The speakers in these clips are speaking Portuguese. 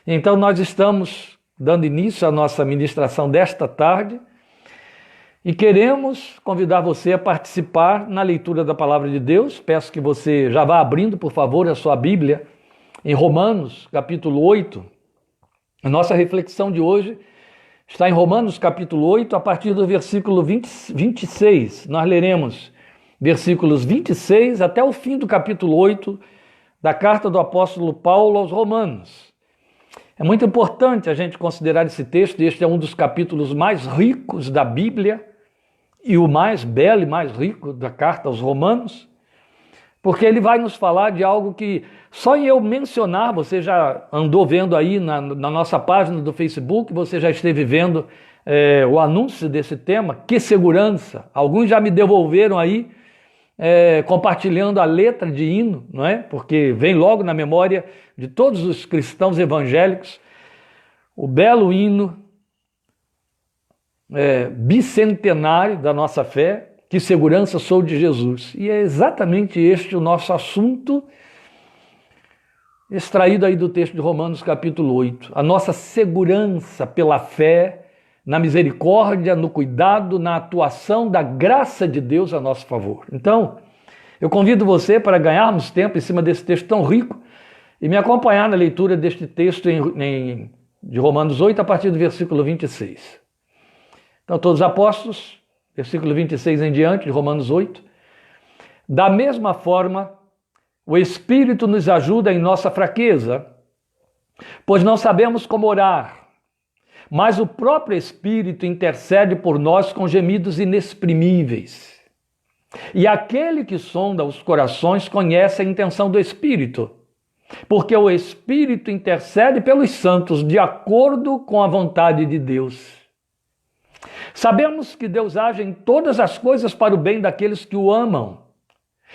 Então nós estamos dando início à nossa ministração desta tarde e queremos convidar você a participar na leitura da Palavra de Deus. Peço que você já vá abrindo, por favor, a sua Bíblia em Romanos, capítulo 8. A nossa reflexão de hoje está em Romanos, capítulo 8, a partir do versículo 26. Nós leremos versículos 26 até o fim do capítulo 8 da carta do apóstolo Paulo aos Romanos. É muito importante a gente considerar esse texto. Este é um dos capítulos mais ricos da Bíblia e o mais belo e mais rico da carta aos Romanos, porque ele vai nos falar de algo que só em eu mencionar, você já andou vendo aí na nossa página do Facebook, você já esteve vendo o anúncio desse tema, que segurança. Alguns já me devolveram aí, compartilhando a letra de hino, não é? Porque vem logo na memória de todos os cristãos evangélicos o belo hino bicentenário da nossa fé, que segurança sou de Jesus. E é exatamente este o nosso assunto, extraído aí do texto de Romanos capítulo 8. A nossa segurança pela fé, na misericórdia, no cuidado, na atuação da graça de Deus a nosso favor. Então, eu convido você para ganharmos tempo em cima desse texto tão rico e me acompanhar na leitura deste texto de Romanos 8, a partir do versículo 26. Então, todos os apóstolos, versículo 26 em diante, de Romanos 8. Da mesma forma, o Espírito nos ajuda em nossa fraqueza, pois não sabemos como orar, mas o próprio Espírito intercede por nós com gemidos inexprimíveis. E aquele que sonda os corações conhece a intenção do Espírito, porque o Espírito intercede pelos santos de acordo com a vontade de Deus. Sabemos que Deus age em todas as coisas para o bem daqueles que o amam,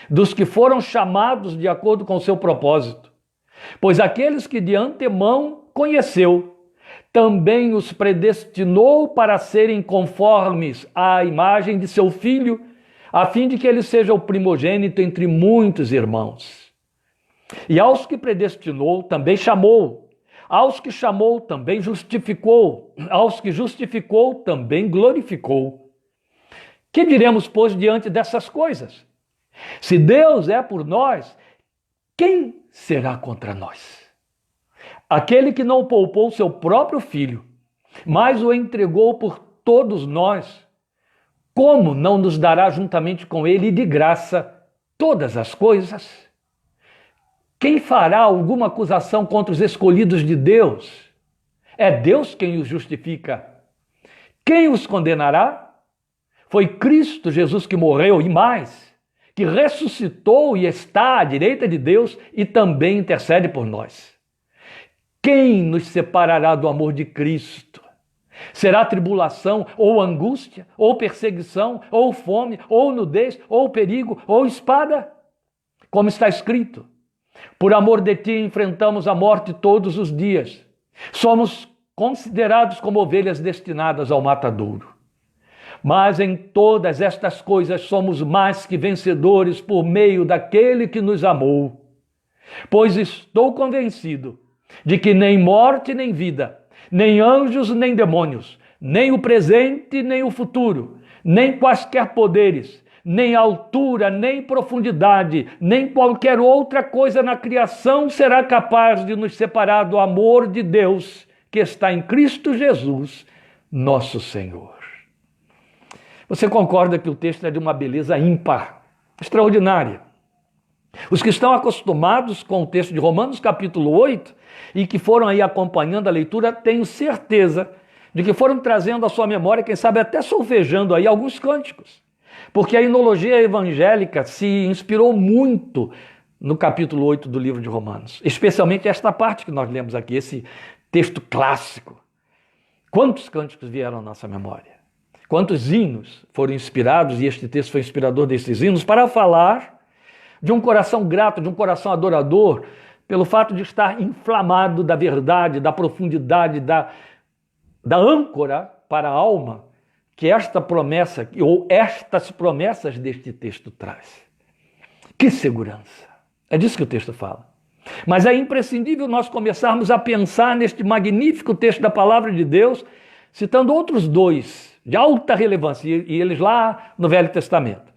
dos que foram chamados de acordo com o seu propósito. Pois aqueles que de antemão conheceu, também os predestinou para serem conformes à imagem de seu Filho, a fim de que ele seja o primogênito entre muitos irmãos. E aos que predestinou, também chamou. Aos que chamou, também justificou. Aos que justificou, também glorificou. Que diremos, pois, diante dessas coisas? Se Deus é por nós, quem será contra nós? Aquele que não poupou seu próprio filho, mas o entregou por todos nós, como não nos dará juntamente com ele de graça todas as coisas? Quem fará alguma acusação contra os escolhidos de Deus? É Deus quem os justifica. Quem os condenará? Foi Cristo Jesus que morreu e mais, que ressuscitou e está à direita de Deus e também intercede por nós. Quem nos separará do amor de Cristo? Será tribulação, ou angústia, ou perseguição, ou fome, ou nudez, ou perigo, ou espada? Como está escrito: por amor de ti enfrentamos a morte todos os dias. Somos considerados como ovelhas destinadas ao matadouro. Mas em todas estas coisas somos mais que vencedores por meio daquele que nos amou. Pois estou convencido de que nem morte nem vida, nem anjos nem demônios, nem o presente nem o futuro, nem quaisquer poderes, nem altura, nem profundidade, nem qualquer outra coisa na criação será capaz de nos separar do amor de Deus que está em Cristo Jesus, nosso Senhor. Você concorda que o texto é de uma beleza ímpar, extraordinária? Os que estão acostumados com o texto de Romanos capítulo 8 e que foram aí acompanhando a leitura, tenho certeza de que foram trazendo à sua memória, quem sabe até solfejando aí alguns cânticos. Porque a hinologia evangélica se inspirou muito no capítulo 8 do livro de Romanos, especialmente esta parte que nós lemos aqui, esse texto clássico. Quantos cânticos vieram à nossa memória? Quantos hinos foram inspirados, e este texto foi inspirador desses hinos, para falar de um coração grato, de um coração adorador, pelo fato de estar inflamado da verdade, da profundidade, da âncora para a alma, que esta promessa, ou estas promessas deste texto traz. Que segurança! É disso que o texto fala. Mas é imprescindível nós começarmos a pensar neste magnífico texto da palavra de Deus, citando outros dois de alta relevância, e eles lá no Velho Testamento.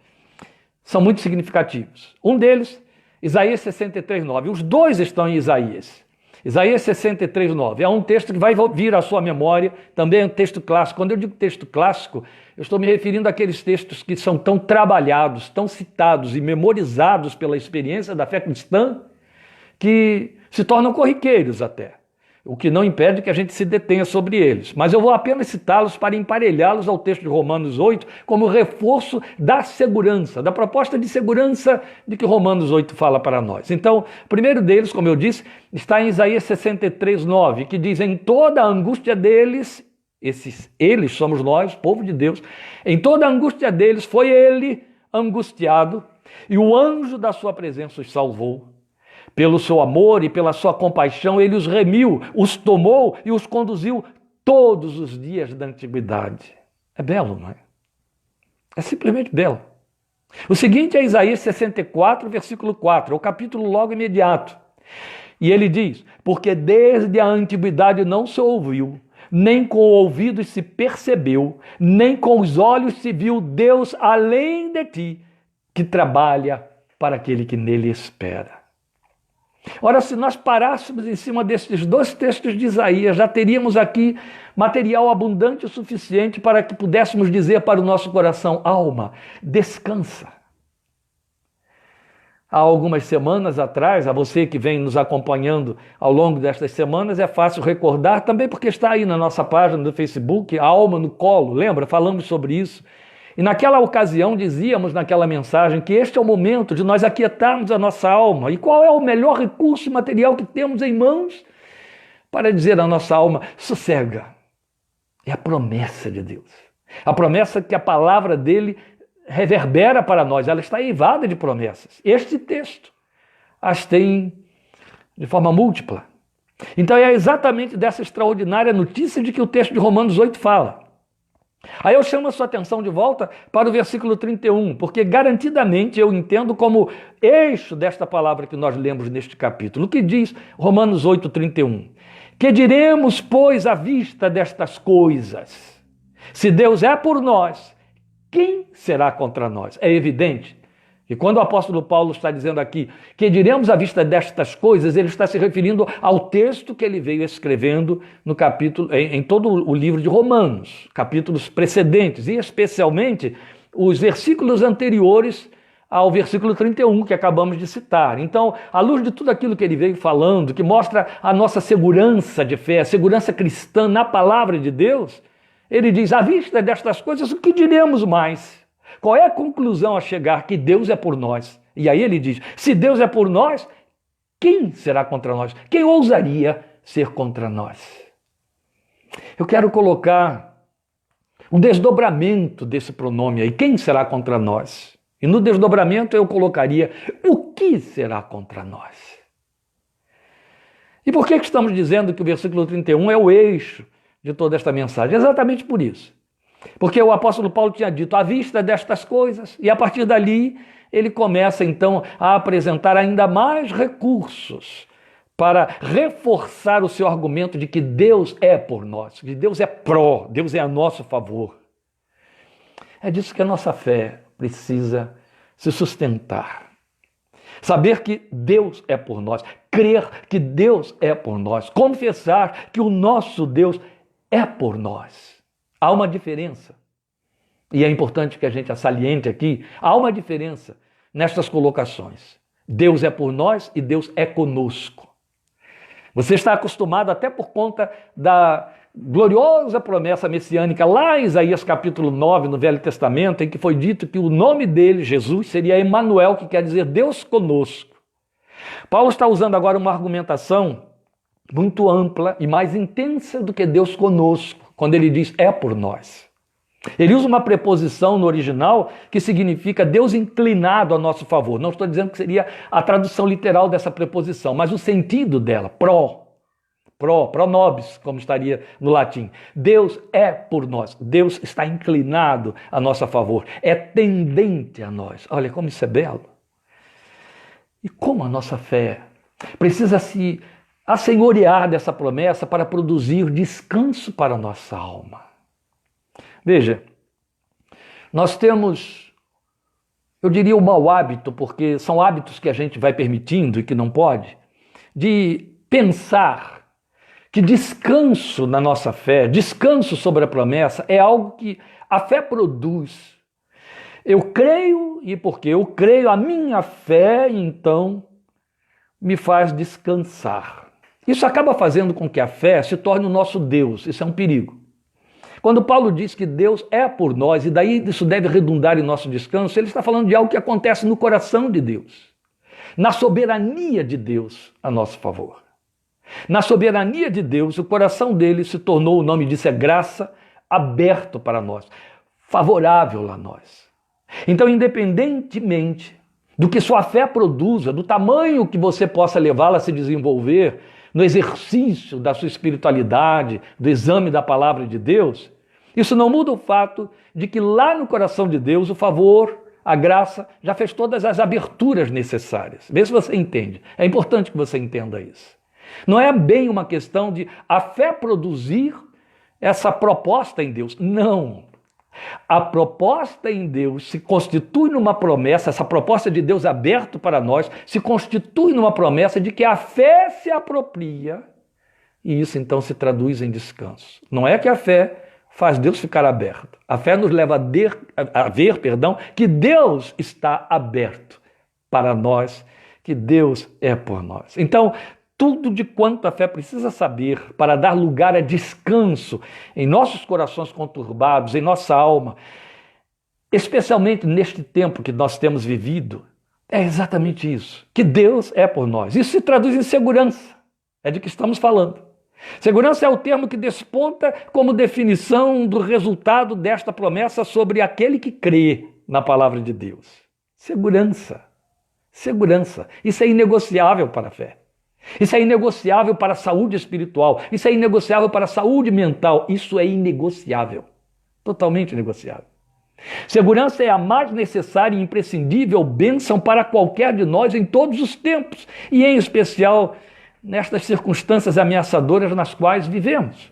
São muito significativos. Um deles, Isaías 63:9. Os dois estão em Isaías. Isaías 63:9. É um texto que vai vir à sua memória, também é um texto clássico. Quando eu digo texto clássico, eu estou me referindo àqueles textos que são tão trabalhados, tão citados e memorizados pela experiência da fé cristã, que se tornam corriqueiros até, o que não impede que a gente se detenha sobre eles. Mas eu vou apenas citá-los para emparelhá-los ao texto de Romanos 8 como reforço da segurança, da proposta de segurança de que Romanos 8 fala para nós. Então, o primeiro deles, como eu disse, está em Isaías 63:9, que diz: em toda a angústia deles, eles somos nós, povo de Deus, em toda a angústia deles foi ele angustiado, e o anjo da sua presença os salvou. Pelo seu amor e pela sua compaixão, ele os remiu, os tomou e os conduziu todos os dias da antiguidade. É belo, não é? É simplesmente belo. O seguinte é Isaías 64, versículo 4, é o capítulo logo imediato. E ele diz: porque desde a antiguidade não se ouviu, nem com o ouvido se percebeu, nem com os olhos se viu Deus além de ti, que trabalha para aquele que nele espera. Ora, se nós parássemos em cima desses dois textos de Isaías, já teríamos aqui material abundante o suficiente para que pudéssemos dizer para o nosso coração: alma, descansa. Há algumas semanas atrás, a você que vem nos acompanhando ao longo destas semanas, é fácil recordar, também porque está aí na nossa página do Facebook, a Alma no Colo, lembra? Falamos sobre isso. E naquela ocasião dizíamos naquela mensagem que este é o momento de nós aquietarmos a nossa alma. E qual é o melhor recurso material que temos em mãos para dizer à nossa alma: sossega? É a promessa de Deus. A promessa que a palavra dele reverbera para nós. Ela está eivada de promessas. Este texto as tem de forma múltipla. Então é exatamente dessa extraordinária notícia de que o texto de Romanos 8 fala. Aí eu chamo a sua atenção de volta para o versículo 31, porque garantidamente eu entendo como eixo desta palavra que nós lemos neste capítulo. O que diz Romanos 8:31? Que diremos, pois, à vista destas coisas? Se Deus é por nós, quem será contra nós? É evidente que quando o apóstolo Paulo está dizendo aqui que diremos à vista destas coisas, ele está se referindo ao texto que ele veio escrevendo no capítulo, em todo o livro de Romanos, capítulos precedentes, e especialmente os versículos anteriores ao versículo 31 que acabamos de citar. Então, à luz de tudo aquilo que ele veio falando, que mostra a nossa segurança de fé, a segurança cristã na palavra de Deus, ele diz: à vista destas coisas, o que diremos mais? Qual é a conclusão a chegar? Que Deus é por nós. E aí ele diz: se Deus é por nós, quem será contra nós? Quem ousaria ser contra nós? Eu quero colocar um desdobramento desse pronome aí. Quem será contra nós? E no desdobramento eu colocaria: o que será contra nós? E por que estamos dizendo que o versículo 31 é o eixo de toda esta mensagem? Exatamente por isso. Porque o apóstolo Paulo tinha dito: à vista destas coisas, e a partir dali ele começa então a apresentar ainda mais recursos para reforçar o seu argumento de que Deus é por nós, que Deus é pró, Deus é a nosso favor. É disso que a nossa fé precisa se sustentar. Saber que Deus é por nós, crer que Deus é por nós, confessar que o nosso Deus é por nós. Há uma diferença, e é importante que a gente a saliente aqui, há uma diferença nestas colocações. Deus é por nós e Deus é conosco. Você está acostumado, até por conta da gloriosa promessa messiânica lá em Isaías capítulo 9, no Velho Testamento, em que foi dito que o nome dele, Jesus, seria Emanuel, que quer dizer Deus conosco. Paulo está usando agora uma argumentação muito ampla e mais intensa do que Deus conosco, quando ele diz é por nós. Ele usa uma preposição no original que significa Deus inclinado a nosso favor. Não estou dizendo que seria a tradução literal dessa preposição, mas o sentido dela, pro nobis, como estaria no latim. Deus é por nós. Deus está inclinado a nosso favor. É tendente a nós. Olha como isso é belo. E como a nossa fé precisa se assenhorear dessa promessa para produzir descanso para a nossa alma. Veja, nós temos, eu diria, o mau hábito, porque são hábitos que a gente vai permitindo e que não pode, de pensar que descanso na nossa fé, descanso sobre a promessa, é algo que a fé produz. Eu creio e porque eu creio, a minha fé, então, me faz descansar. Isso acaba fazendo com que a fé se torne o nosso Deus. Isso é um perigo. Quando Paulo diz que Deus é por nós, e daí isso deve redundar em nosso descanso, ele está falando de algo que acontece no coração de Deus, na soberania de Deus a nosso favor. Na soberania de Deus, o coração dele se tornou, o nome disso é graça, aberto para nós, favorável a nós. Então, independentemente do que sua fé produza, do tamanho que você possa levá-la a se desenvolver no exercício da sua espiritualidade, do exame da palavra de Deus, isso não muda o fato de que lá no coração de Deus o favor, a graça, já fez todas as aberturas necessárias. Vê se você entende. É importante que você entenda isso. Não é bem uma questão de a fé produzir essa proposta em Deus. Não. A proposta em Deus se constitui numa promessa, essa proposta de Deus aberto para nós, se constitui numa promessa de que a fé se apropria e isso então se traduz em descanso. Não é que a fé faz Deus ficar aberto. A fé nos leva a ver, que Deus está aberto para nós, que Deus é por nós. Então, tudo de quanto a fé precisa saber para dar lugar a descanso em nossos corações conturbados, em nossa alma, especialmente neste tempo que nós temos vivido, é exatamente isso, que Deus é por nós. Isso se traduz em segurança, é de que estamos falando. Segurança é o termo que desponta como definição do resultado desta promessa sobre aquele que crê na palavra de Deus. Segurança, segurança, isso é inegociável para a fé. Isso é inegociável para a saúde espiritual, isso é inegociável para a saúde mental, isso é inegociável, totalmente negociável. Segurança é a mais necessária e imprescindível bênção para qualquer de nós em todos os tempos, e em especial nestas circunstâncias ameaçadoras nas quais vivemos.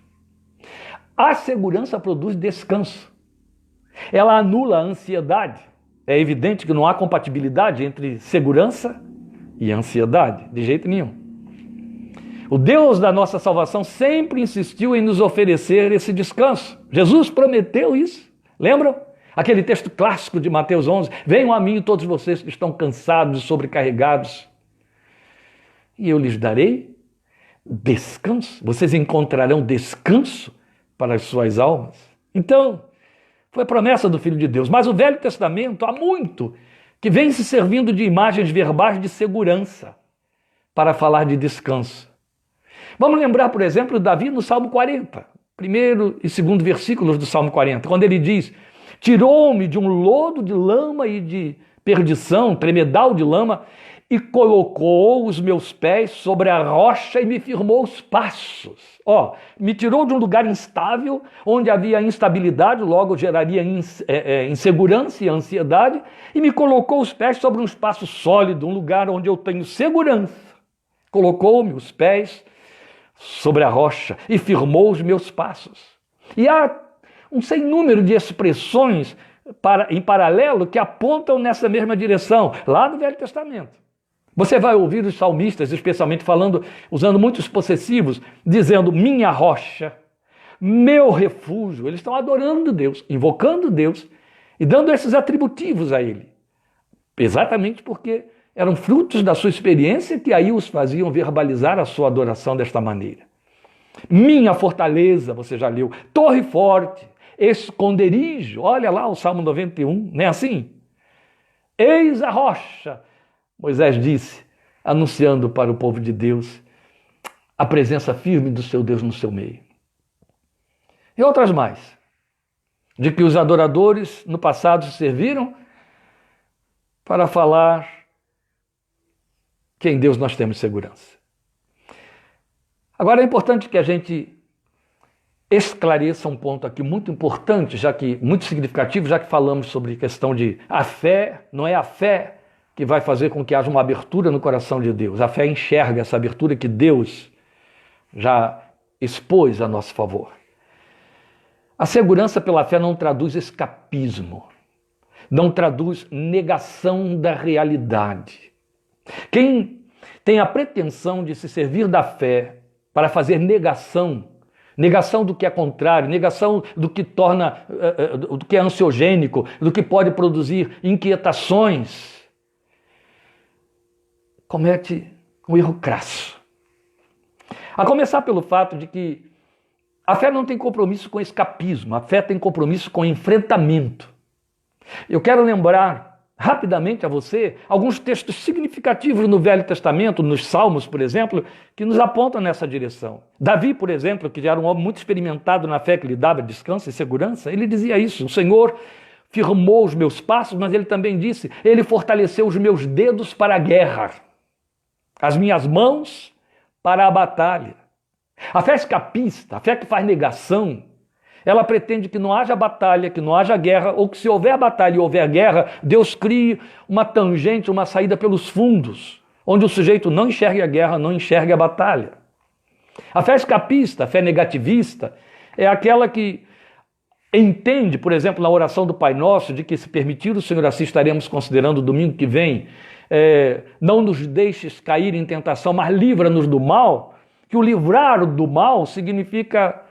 A segurança produz descanso, ela anula a ansiedade. É evidente que não há compatibilidade entre segurança e ansiedade, de jeito nenhum. O Deus da nossa salvação sempre insistiu em nos oferecer esse descanso. Jesus prometeu isso. Lembram? Aquele texto clássico de Mateus 11. Venham a mim todos vocês que estão cansados e sobrecarregados, e eu lhes darei descanso. Vocês encontrarão descanso para as suas almas. Então, foi promessa do Filho de Deus. Mas o Velho Testamento há muito que vem se servindo de imagens verbais de segurança para falar de descanso. Vamos lembrar, por exemplo, Davi no Salmo 40, primeiro e segundo versículos do Salmo 40, quando ele diz: tirou-me de um lodo de lama e de perdição, tremedal de lama, e colocou os meus pés sobre a rocha e me firmou os passos. Me tirou de um lugar instável, onde havia instabilidade, logo geraria insegurança e ansiedade, e me colocou os pés sobre um espaço sólido, um lugar onde eu tenho segurança. Colocou-me os pés sobre a rocha e firmou os meus passos. E há um sem número de expressões em paralelo que apontam nessa mesma direção, lá no Velho Testamento. Você vai ouvir os salmistas, especialmente usando muitos possessivos, dizendo minha rocha, meu refúgio. Eles estão adorando Deus, invocando Deus e dando esses atributivos a Ele. Exatamente porque eram frutos da sua experiência que aí os faziam verbalizar a sua adoração desta maneira. Minha fortaleza, você já leu, torre forte, esconderijo, olha lá o Salmo 91, não é assim? Eis a rocha, Moisés disse, anunciando para o povo de Deus a presença firme do seu Deus no seu meio. E outras mais, de que os adoradores no passado se serviram para falar que em Deus nós temos segurança. Agora é importante que a gente esclareça um ponto aqui muito importante, muito significativo, já que falamos sobre a questão de a fé, não é a fé que vai fazer com que haja uma abertura no coração de Deus. A fé enxerga essa abertura que Deus já expôs a nosso favor. A segurança pela fé não traduz escapismo, não traduz negação da realidade. Quem tem a pretensão de se servir da fé para fazer negação do que é contrário, negação do que torna, do que é ansiogênico, do que pode produzir inquietações, comete um erro crasso. A começar pelo fato de que a fé não tem compromisso com escapismo, a fé tem compromisso com enfrentamento. Eu quero lembrar rapidamente a você alguns textos significativos no Velho Testamento, nos Salmos, por exemplo, que nos apontam nessa direção. Davi, por exemplo, que já era um homem muito experimentado na fé que lhe dava descanso e segurança, ele dizia isso: o Senhor firmou os meus passos, mas ele também disse, ele fortaleceu os meus dedos para a guerra, as minhas mãos para a batalha. A fé escapista, a fé que faz negação, ela pretende que não haja batalha, que não haja guerra, ou que se houver batalha e houver guerra, Deus crie uma tangente, uma saída pelos fundos, onde o sujeito não enxergue a guerra, não enxergue a batalha. A fé escapista, a fé negativista, é aquela que entende, por exemplo, na oração do Pai Nosso, de que, se permitir o Senhor, assim estaremos considerando domingo que vem, não nos deixes cair em tentação, mas livra-nos do mal, que o livrar do mal significa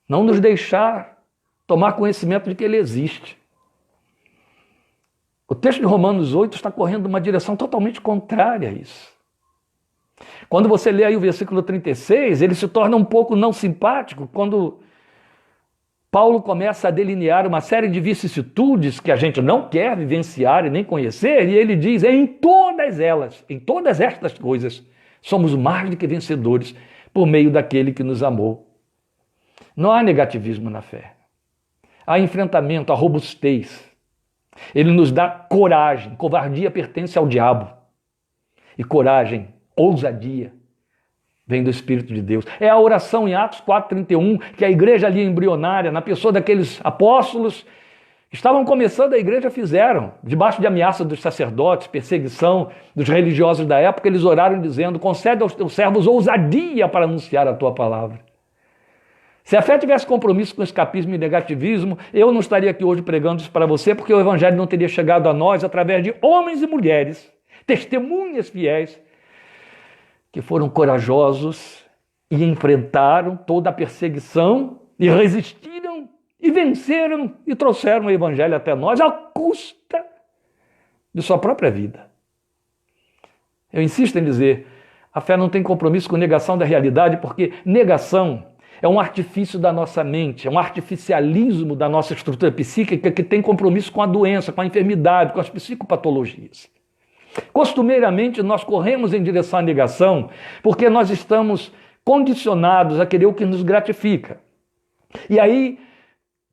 não nos deixar tomar conhecimento de que ele existe. O texto de Romanos 8 está correndo uma direção totalmente contrária a isso. Quando você lê aí o versículo 36, ele se torna um pouco não simpático quando Paulo começa a delinear uma série de vicissitudes que a gente não quer vivenciar e nem conhecer, e ele diz, em todas elas, em todas estas coisas, somos mais do que vencedores por meio daquele que nos amou. Não há negativismo na fé. Há enfrentamento, há robustez. Ele nos dá coragem. Covardia pertence ao diabo. E coragem, ousadia, vem do Espírito de Deus. É a oração em Atos 4:31 que a igreja ali embrionária, na pessoa daqueles apóstolos, estavam começando, a igreja fizeram, debaixo de ameaça dos sacerdotes, perseguição dos religiosos da época, eles oraram dizendo, concede aos teus servos ousadia para anunciar a tua palavra. Se a fé tivesse compromisso com escapismo e negativismo, eu não estaria aqui hoje pregando isso para você, porque o evangelho não teria chegado a nós através de homens e mulheres, testemunhas fiéis, que foram corajosos e enfrentaram toda a perseguição e resistiram e venceram e trouxeram o evangelho até nós à custa de sua própria vida. Eu insisto em dizer, a fé não tem compromisso com negação da realidade, porque negação é um artifício da nossa mente, é um artificialismo da nossa estrutura psíquica que tem compromisso com a doença, com a enfermidade, com as psicopatologias. Costumeiramente, nós corremos em direção à negação porque nós estamos condicionados a querer o que nos gratifica. E aí,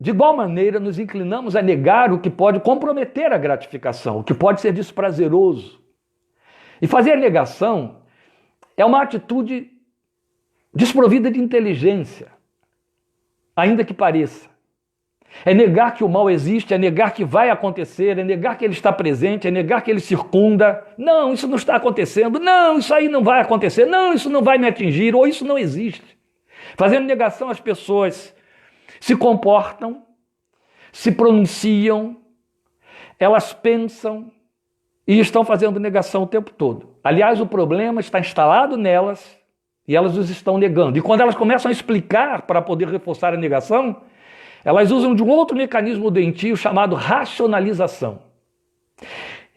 de igual maneira, nos inclinamos a negar o que pode comprometer a gratificação, o que pode ser desprazeroso. E fazer negação é uma atitude desprovida de inteligência, ainda que pareça. É negar que o mal existe, é negar que vai acontecer, é negar que ele está presente, é negar que ele circunda. Não, isso não está acontecendo. Não, isso aí não vai acontecer. Não, isso não vai me atingir, ou isso não existe. Fazendo negação, as pessoas se comportam, se pronunciam, elas pensam e estão fazendo negação o tempo todo. Aliás, o problema está instalado nelas e elas os estão negando. E quando elas começam a explicar para poder reforçar a negação, elas usam de um outro mecanismo doentio chamado racionalização.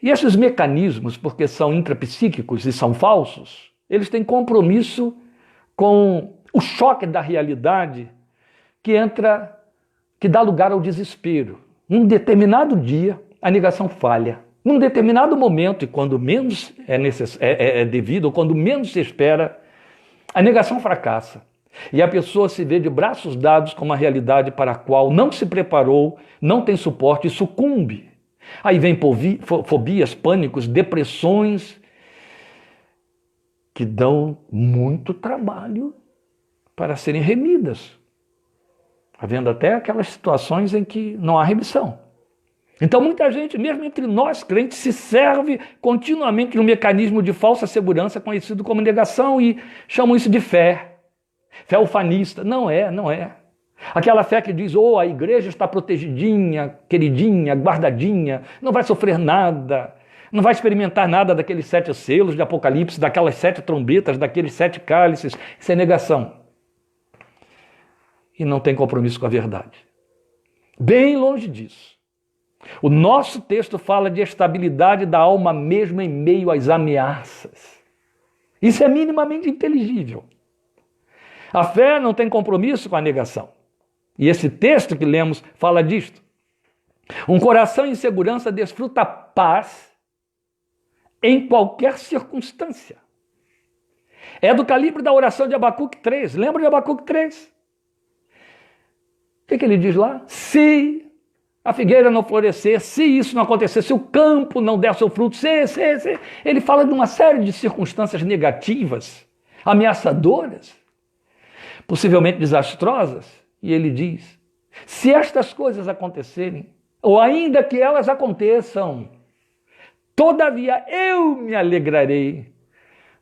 E esses mecanismos, porque são intrapsíquicos e são falsos, eles têm compromisso com o choque da realidade que dá lugar ao desespero. Num determinado dia, a negação falha. Num determinado momento, e quando menos é devido, ou quando menos se espera, a negação fracassa. E a pessoa se vê de braços dados com uma realidade para a qual não se preparou, não tem suporte e sucumbe. Aí vem fobias, pânicos, depressões, que dão muito trabalho para serem remidas. Havendo até aquelas situações em que não há remissão. Então muita gente, mesmo entre nós crentes, se serve continuamente de um mecanismo de falsa segurança conhecido como negação e chamam isso de fé. Fé ufanista. Não é, não é. Aquela fé que diz, a igreja está protegidinha, queridinha, guardadinha, não vai sofrer nada, não vai experimentar nada daqueles 7 selos de Apocalipse, daquelas 7 trombetas, daqueles 7 cálices. Isso é negação. E não tem compromisso com a verdade. Bem longe disso. O nosso texto fala de estabilidade da alma mesmo em meio às ameaças. Isso é minimamente inteligível. A fé não tem compromisso com a negação. E esse texto que lemos fala disto. Um coração em segurança desfruta paz em qualquer circunstância. É do calibre da oração de Abacuque 3. Lembra de Abacuque 3? O que ele diz lá? Se a figueira não florescer, se isso não acontecer, se o campo não der seu fruto, se. Ele fala de uma série de circunstâncias negativas, ameaçadoras, possivelmente desastrosas. E ele diz, se estas coisas acontecerem, ou ainda que elas aconteçam, todavia eu me alegrarei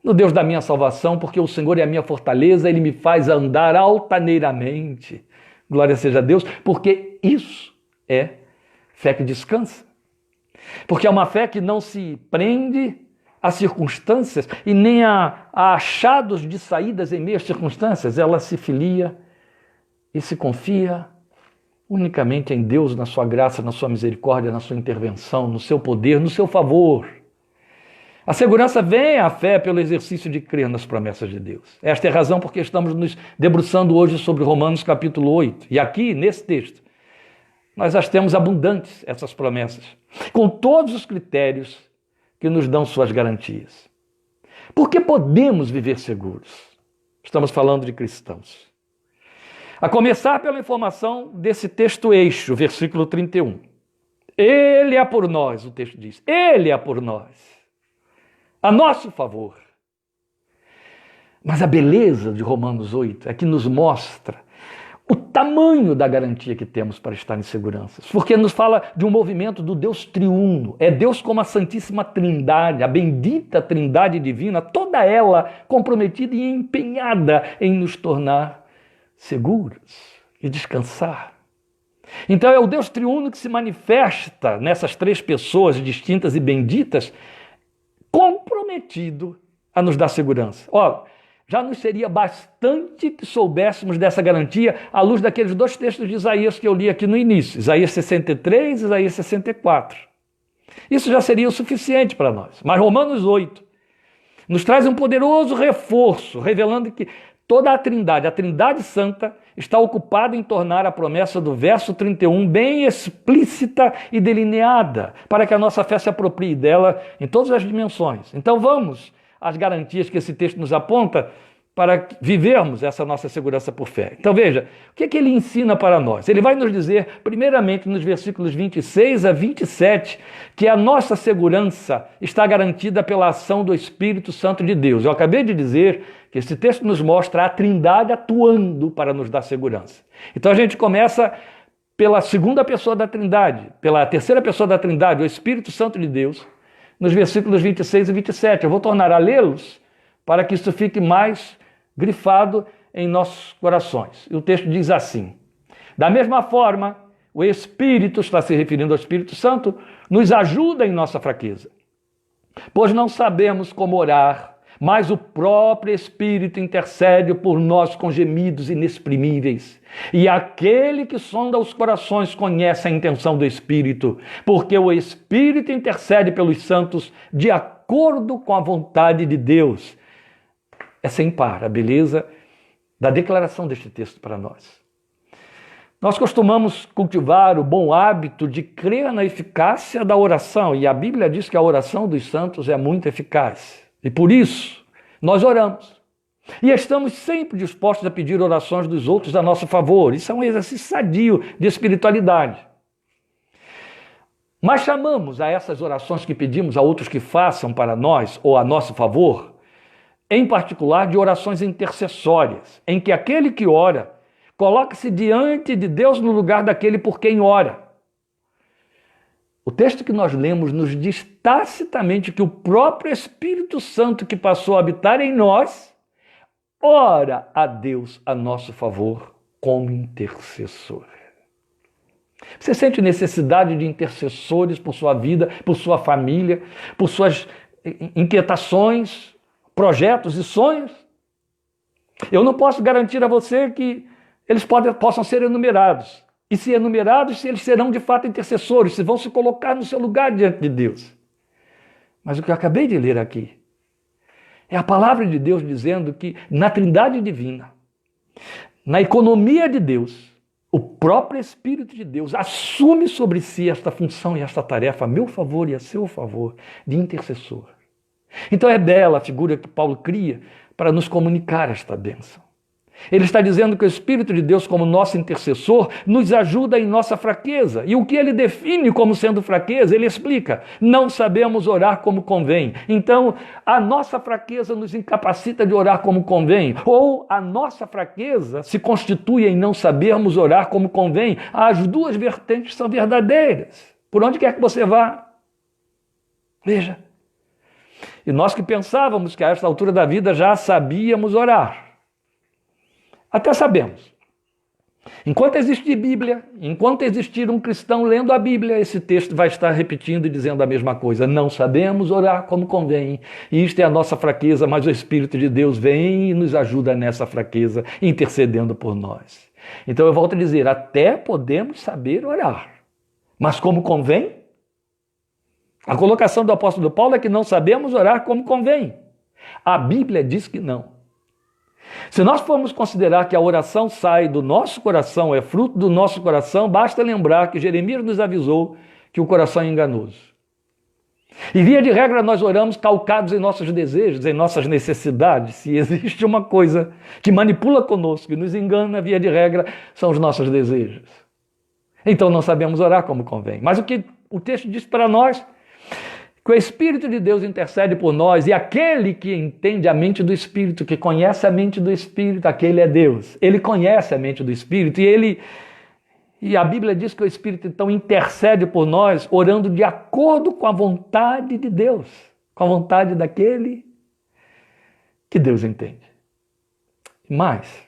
no Deus da minha salvação, porque o Senhor é a minha fortaleza, Ele me faz andar altaneiramente. Glória seja a Deus, porque isso é fé que descansa. Porque é uma fé que não se prende a circunstâncias e nem a achados de saídas em meio às circunstâncias. Ela se filia e se confia unicamente em Deus, na sua graça, na sua misericórdia, na sua intervenção, no seu poder, no seu favor. A segurança vem à fé pelo exercício de crer nas promessas de Deus. Esta é a razão porque estamos nos debruçando hoje sobre Romanos capítulo 8. E aqui, nesse texto, nós as temos abundantes, essas promessas, com todos os critérios que nos dão suas garantias. Por que podemos viver seguros? Estamos falando de cristãos. A começar pela informação desse texto eixo, versículo 31. Ele é por nós, o texto diz. Ele é por nós. A nosso favor. Mas a beleza de Romanos 8 é que nos mostra o tamanho da garantia que temos para estar em segurança. Porque nos fala de um movimento do Deus triuno. É Deus como a Santíssima Trindade, a bendita Trindade divina, toda ela comprometida e empenhada em nos tornar seguros e descansar. Então é o Deus triuno que se manifesta nessas 3 pessoas distintas e benditas, comprometido a nos dar segurança. Já nos seria bastante que soubéssemos dessa garantia à luz daqueles 2 textos de Isaías que eu li aqui no início, Isaías 63 e Isaías 64. Isso já seria o suficiente para nós. Mas Romanos 8 nos traz um poderoso reforço, revelando que toda a Trindade Santa, está ocupada em tornar a promessa do verso 31 bem explícita e delineada, para que a nossa fé se aproprie dela em todas as dimensões. Então vamos às garantias que esse texto nos aponta para vivermos essa nossa segurança por fé. Então veja, o que é que ele ensina para nós? Ele vai nos dizer, primeiramente nos versículos 26 a 27, que a nossa segurança está garantida pela ação do Espírito Santo de Deus. Eu acabei de dizer que esse texto nos mostra a Trindade atuando para nos dar segurança. Então a gente começa pela segunda pessoa da Trindade, pela terceira pessoa da Trindade, o Espírito Santo de Deus, nos versículos 26 e 27. Eu vou tornar a lê-los para que isso fique mais grifado em nossos corações. E o texto diz assim: da mesma forma, o Espírito, está se referindo ao Espírito Santo, nos ajuda em nossa fraqueza, pois não sabemos como orar, mas o próprio Espírito intercede por nós com gemidos inexprimíveis. E aquele que sonda os corações conhece a intenção do Espírito, porque o Espírito intercede pelos santos de acordo com a vontade de Deus. É sem par a beleza da declaração deste texto para nós. Nós costumamos cultivar o bom hábito de crer na eficácia da oração, e a Bíblia diz que a oração dos santos é muito eficaz. E por isso, nós oramos. E estamos sempre dispostos a pedir orações dos outros a nosso favor. Isso é um exercício sadio de espiritualidade. Mas chamamos a essas orações que pedimos a outros que façam para nós ou a nosso favor, em particular de orações intercessórias, em que aquele que ora coloca-se diante de Deus no lugar daquele por quem ora. O texto que nós lemos nos diz tacitamente que o próprio Espírito Santo que passou a habitar em nós ora a Deus a nosso favor como intercessor. Você sente necessidade de intercessores por sua vida, por sua família, por suas inquietações, projetos e sonhos? Eu não posso garantir a você que eles possam ser enumerados. E se enumerados, se eles serão de fato intercessores, se vão se colocar no seu lugar diante de Deus. Mas o que eu acabei de ler aqui é a palavra de Deus dizendo que na Trindade Divina, na economia de Deus, o próprio Espírito de Deus assume sobre si esta função e esta tarefa a meu favor e a seu favor de intercessor. Então é bela a figura que Paulo cria para nos comunicar esta bênção. Ele está dizendo que o Espírito de Deus, como nosso intercessor, nos ajuda em nossa fraqueza. E o que ele define como sendo fraqueza, ele explica: não sabemos orar como convém. Então, a nossa fraqueza nos incapacita de orar como convém. Ou a nossa fraqueza se constitui em não sabermos orar como convém. As duas vertentes são verdadeiras. Por onde quer que você vá. Veja. E nós que pensávamos que a esta altura da vida já sabíamos orar. Até sabemos. Enquanto existir Bíblia, enquanto existir um cristão lendo a Bíblia, esse texto vai estar repetindo e dizendo a mesma coisa. Não sabemos orar como convém. Isto é a nossa fraqueza, mas o Espírito de Deus vem e nos ajuda nessa fraqueza, intercedendo por nós. Então eu volto a dizer, até podemos saber orar. Mas como convém? A colocação do apóstolo Paulo é que não sabemos orar como convém. A Bíblia diz que não. Se nós formos considerar que a oração sai do nosso coração, é fruto do nosso coração, basta lembrar que Jeremias nos avisou que o coração é enganoso. E via de regra nós oramos calcados em nossos desejos, em nossas necessidades. Se existe uma coisa que manipula conosco e nos engana, via de regra, são os nossos desejos. Então não sabemos orar como convém. Mas o que o texto diz para nós, que o Espírito de Deus intercede por nós, e aquele que entende a mente do Espírito, que conhece a mente do Espírito, aquele é Deus. Ele conhece a mente do Espírito e a Bíblia diz que o Espírito então intercede por nós, orando de acordo com a vontade de Deus, com a vontade daquele que Deus entende. Mas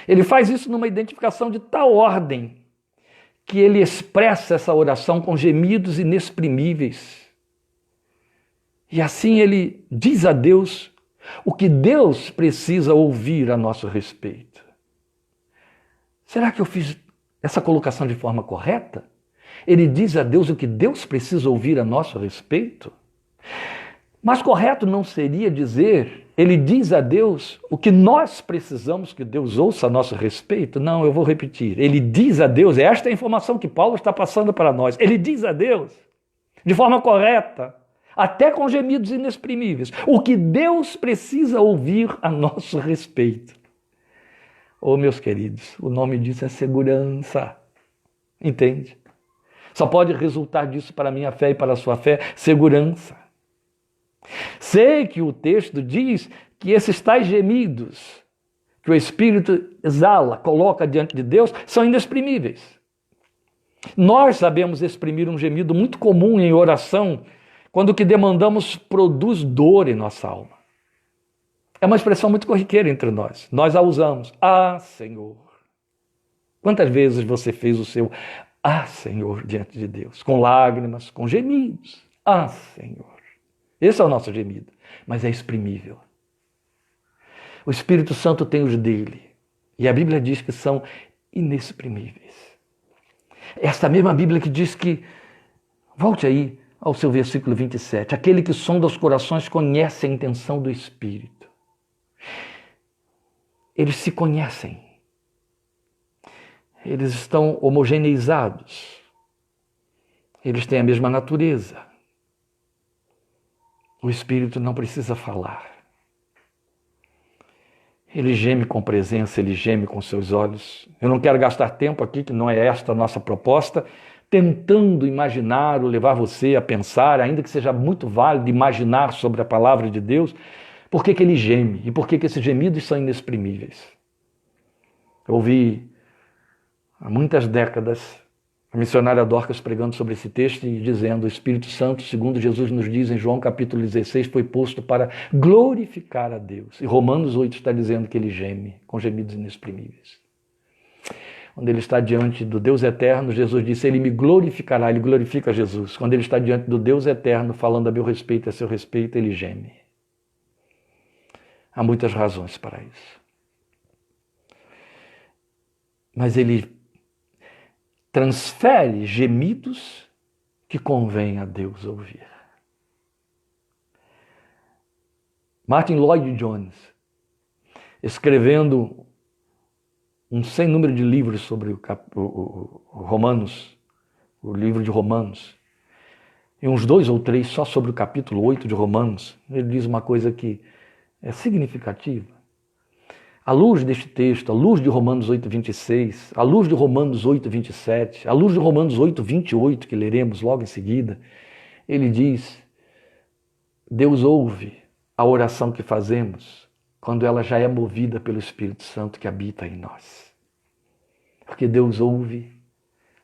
ele faz isso numa identificação de tal ordem que ele expressa essa oração com gemidos inexprimíveis. E assim ele diz a Deus o que Deus precisa ouvir a nosso respeito. Será que eu fiz essa colocação de forma correta? Ele diz a Deus o que Deus precisa ouvir a nosso respeito? Mas correto não seria dizer, ele diz a Deus o que nós precisamos que Deus ouça a nosso respeito? Não, eu vou repetir. Ele diz a Deus, esta é a informação que Paulo está passando para nós. Ele diz a Deus, de forma correta, até com gemidos inexprimíveis, o que Deus precisa ouvir a nosso respeito. Oh, meus queridos, o nome disso é segurança. Entende? Só pode resultar disso para a minha fé e para a sua fé, segurança. Sei que o texto diz que esses tais gemidos que o Espírito exala, coloca diante de Deus, são inexprimíveis. Nós sabemos exprimir um gemido muito comum em oração, quando o que demandamos produz dor em nossa alma. É uma expressão muito corriqueira entre nós. Nós a usamos. Ah, Senhor. Quantas vezes você fez o seu ah, Senhor, diante de Deus? Com lágrimas, com gemidos. Ah, Senhor. Esse é o nosso gemido, mas é exprimível. O Espírito Santo tem os dele, e a Bíblia diz que são inexprimíveis. Esta mesma Bíblia que diz que, volte aí ao seu versículo 27, aquele que sonda os corações conhece a intenção do Espírito. Eles se conhecem, eles estão homogeneizados, eles têm a mesma natureza. O Espírito não precisa falar. Ele geme com presença, ele geme com seus olhos. Eu não quero gastar tempo aqui, que não é esta a nossa proposta, tentando imaginar ou levar você a pensar, ainda que seja muito válido imaginar sobre a palavra de Deus, por que ele geme e por que esses gemidos são inexprimíveis. Eu ouvi há muitas décadas A missionária Dorcas pregando sobre esse texto e dizendo: o Espírito Santo, segundo Jesus nos diz em João capítulo 16, foi posto para glorificar a Deus. E Romanos 8 está dizendo que ele geme com gemidos inexprimíveis. Quando ele está diante do Deus eterno, Jesus disse: ele me glorificará, ele glorifica Jesus. Quando ele está diante do Deus eterno, falando a meu respeito e a seu respeito, ele geme. Há muitas razões para isso. Mas ele transfere gemidos que convém a Deus ouvir. Martin Lloyd-Jones, escrevendo um sem número de livros sobre o Romanos, o livro de Romanos, e uns 2 ou 3 só sobre o capítulo 8 de Romanos, ele diz uma coisa que é significativa. À luz deste texto, à luz de Romanos 8:26, à luz de Romanos 8:27, à luz de Romanos 8:28, que leremos logo em seguida, ele diz: Deus ouve a oração que fazemos quando ela já é movida pelo Espírito Santo que habita em nós. Porque Deus ouve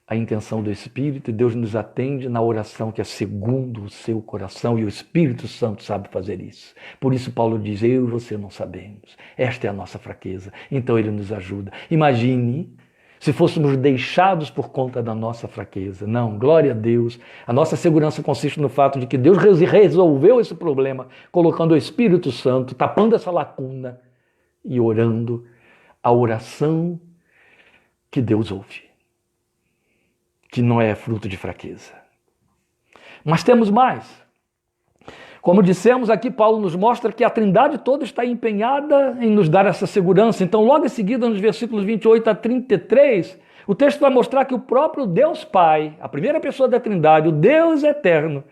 a intenção do Espírito e Deus nos atende na oração que é segundo o seu coração, e o Espírito Santo sabe fazer isso. Por isso Paulo diz: eu e você não sabemos. Esta é a nossa fraqueza. Então ele nos ajuda. Imagine se fôssemos deixados por conta da nossa fraqueza. Não, glória a Deus. A nossa segurança consiste no fato de que Deus resolveu esse problema, colocando o Espírito Santo, tapando essa lacuna e orando a oração que Deus ouve, que não é fruto de fraqueza. Mas temos mais. Como dissemos aqui, Paulo nos mostra que a Trindade toda está empenhada em nos dar essa segurança. Então, logo em seguida, nos versículos 28 a 33, o texto vai mostrar que o próprio Deus Pai, a primeira pessoa da Trindade, o Deus eterno,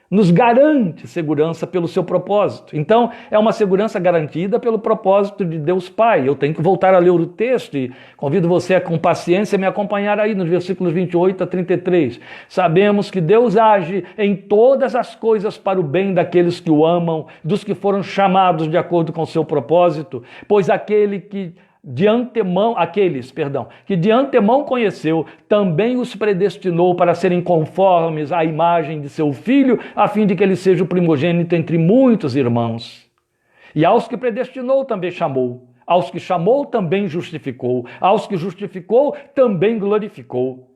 nos garante segurança pelo seu propósito. Então, é uma segurança garantida pelo propósito de Deus Pai. Eu tenho que voltar a ler o texto e convido você a, com paciência, me acompanhar aí nos versículos 28 a 33. Sabemos que Deus age em todas as coisas para o bem daqueles que o amam, dos que foram chamados de acordo com o seu propósito, pois aqueles que de antemão conheceu, também os predestinou para serem conformes à imagem de seu Filho, a fim de que ele seja o primogênito entre muitos irmãos. E aos que predestinou também chamou, aos que chamou também justificou, aos que justificou também glorificou.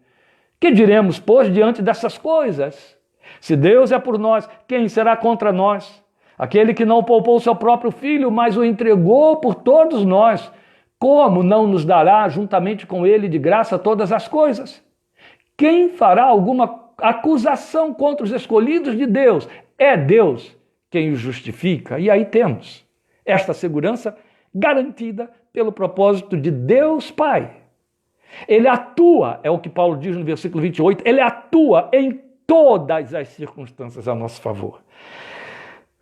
Que diremos, pois, diante dessas coisas? Se Deus é por nós, quem será contra nós? Aquele que não poupou seu próprio Filho, mas o entregou por todos nós, como não nos dará juntamente com ele de graça todas as coisas? Quem fará alguma acusação contra os escolhidos de Deus? É Deus quem os justifica. E aí temos esta segurança garantida pelo propósito de Deus Pai. Ele atua, é o que Paulo diz no versículo 28, ele atua em todas as circunstâncias a nosso favor.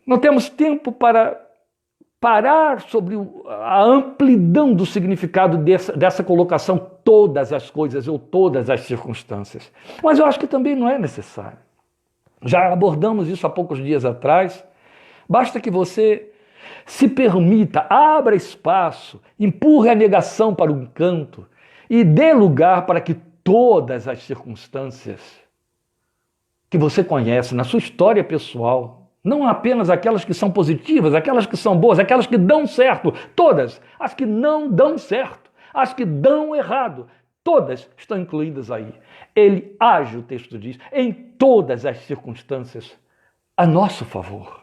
Não temos tempo para parar sobre a amplidão do significado dessa colocação, todas as coisas ou todas as circunstâncias. Mas eu acho que também não é necessário. Já abordamos isso há poucos dias atrás. Basta que você se permita, abra espaço, empurre a negação para um canto e dê lugar para que todas as circunstâncias que você conhece na sua história pessoal, não apenas aquelas que são positivas, aquelas que são boas, aquelas que dão certo, todas, as que não dão certo, as que dão errado, todas estão incluídas aí. Ele age, o texto diz, em todas as circunstâncias a nosso favor.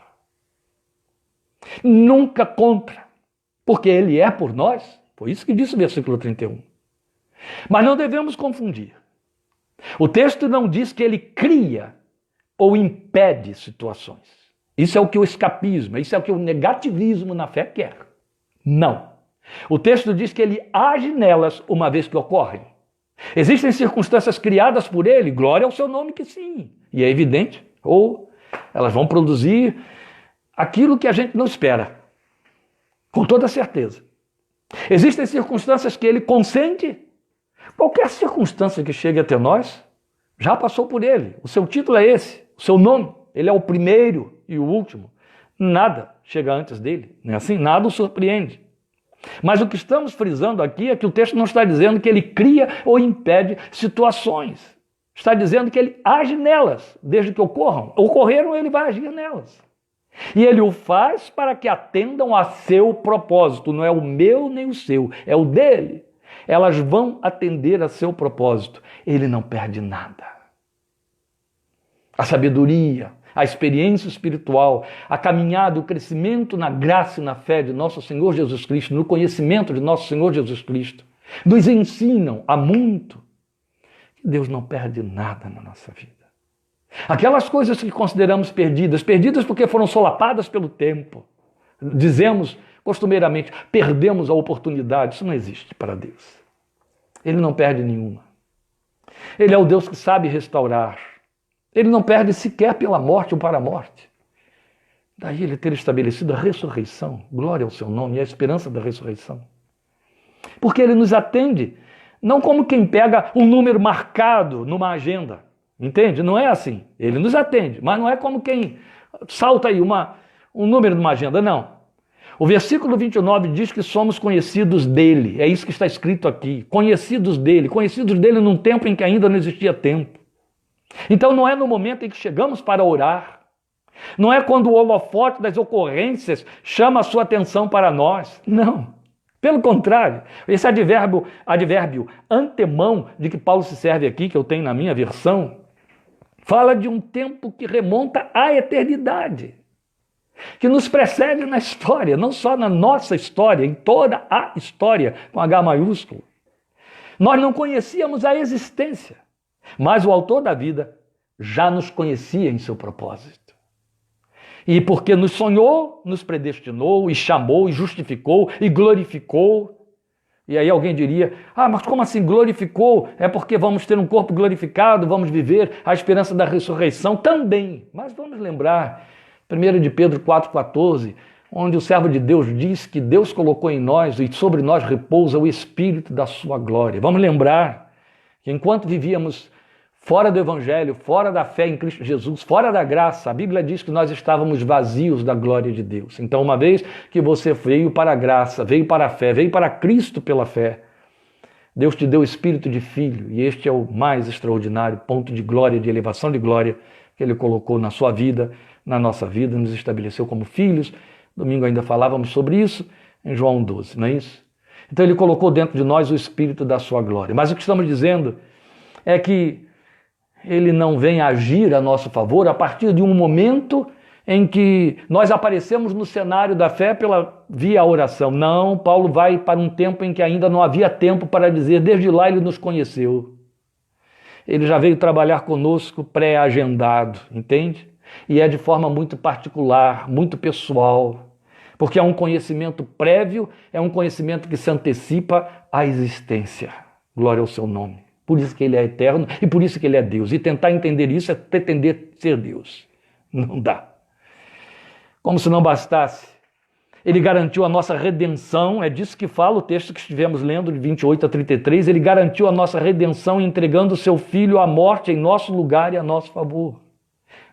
Nunca contra, porque ele é por nós, foi isso que disse o versículo 31. Mas não devemos confundir. O texto não diz que ele cria ou impede situações. Isso é o que o escapismo, isso é o que o negativismo na fé quer. Não. O texto diz que ele age nelas uma vez que ocorrem. Existem circunstâncias criadas por ele, glória ao seu nome que sim. E é evidente, ou elas vão produzir aquilo que a gente não espera. Com toda certeza. Existem circunstâncias que ele consente. Qualquer circunstância que chegue até nós, já passou por ele. O seu título é esse, o seu nome. Ele é o primeiro e o último. Nada chega antes dele, não é assim? Nada o surpreende. Mas o que estamos frisando aqui é que o texto não está dizendo que ele cria ou impede situações. Está dizendo que ele age nelas, desde que ocorram. Ocorreram, ele vai agir nelas. E ele o faz para que atendam a seu propósito. Não é o meu nem o seu, é o dele. Elas vão atender a seu propósito. Ele não perde nada. A sabedoria, a experiência espiritual, a caminhada, o crescimento na graça e na fé de nosso Senhor Jesus Cristo, no conhecimento de nosso Senhor Jesus Cristo, nos ensinam há muito que Deus não perde nada na nossa vida. Aquelas coisas que consideramos perdidas, perdidas porque foram solapadas pelo tempo, dizemos costumeiramente, perdemos a oportunidade. Isso não existe para Deus. Ele não perde nenhuma. Ele é o Deus que sabe restaurar. Ele não perde sequer pela morte ou para a morte. Daí ele ter estabelecido a ressurreição, glória ao seu nome, e a esperança da ressurreição. Porque ele nos atende, não como quem pega um número marcado numa agenda, entende? Não é assim. Ele nos atende, mas não é como quem salta aí um número numa agenda, não. O versículo 29 diz que somos conhecidos dele, é isso que está escrito aqui, conhecidos dele num tempo em que ainda não existia tempo. Então não é no momento em que chegamos para orar, não é quando o holofote das ocorrências chama a sua atenção para nós, não. Pelo contrário, esse advérbio antemão de que Paulo se serve aqui, que eu tenho na minha versão, fala de um tempo que remonta à eternidade, que nos precede na história, não só na nossa história, em toda a história, com H maiúsculo. Nós não conhecíamos a existência, mas o autor da vida já nos conhecia em seu propósito. E porque nos sonhou, nos predestinou, e chamou, e justificou, e glorificou. E aí alguém diria, mas como assim glorificou? É porque vamos ter um corpo glorificado, vamos viver a esperança da ressurreição também. Mas vamos lembrar, 1 de Pedro 4,14, onde o servo de Deus diz que Deus colocou em nós e sobre nós repousa o Espírito da sua glória. Vamos lembrar que enquanto vivíamos fora do Evangelho, fora da fé em Cristo Jesus, fora da graça, a Bíblia diz que nós estávamos vazios da glória de Deus. Então, uma vez que você veio para a graça, veio para a fé, veio para Cristo pela fé, Deus te deu o espírito de filho, e este é o mais extraordinário ponto de glória, de elevação de glória que Ele colocou na sua vida, na nossa vida, nos estabeleceu como filhos. Domingo ainda falávamos sobre isso, em João 12, não é isso? Então Ele colocou dentro de nós o espírito da sua glória. Mas o que estamos dizendo é que Ele não vem agir a nosso favor a partir de um momento em que nós aparecemos no cenário da fé via oração. Não, Paulo vai para um tempo em que ainda não havia tempo para dizer, desde lá Ele nos conheceu. Ele já veio trabalhar conosco pré-agendado, entende? E é de forma muito particular, muito pessoal, porque é um conhecimento prévio, é um conhecimento que se antecipa à existência. Glória ao seu nome. Por isso que Ele é eterno e por isso que Ele é Deus. E tentar entender isso é pretender ser Deus. Não dá. Como se não bastasse, Ele garantiu a nossa redenção, é disso que fala o texto que estivemos lendo, de 28 a 33, Ele garantiu a nossa redenção entregando o seu Filho à morte em nosso lugar e a nosso favor.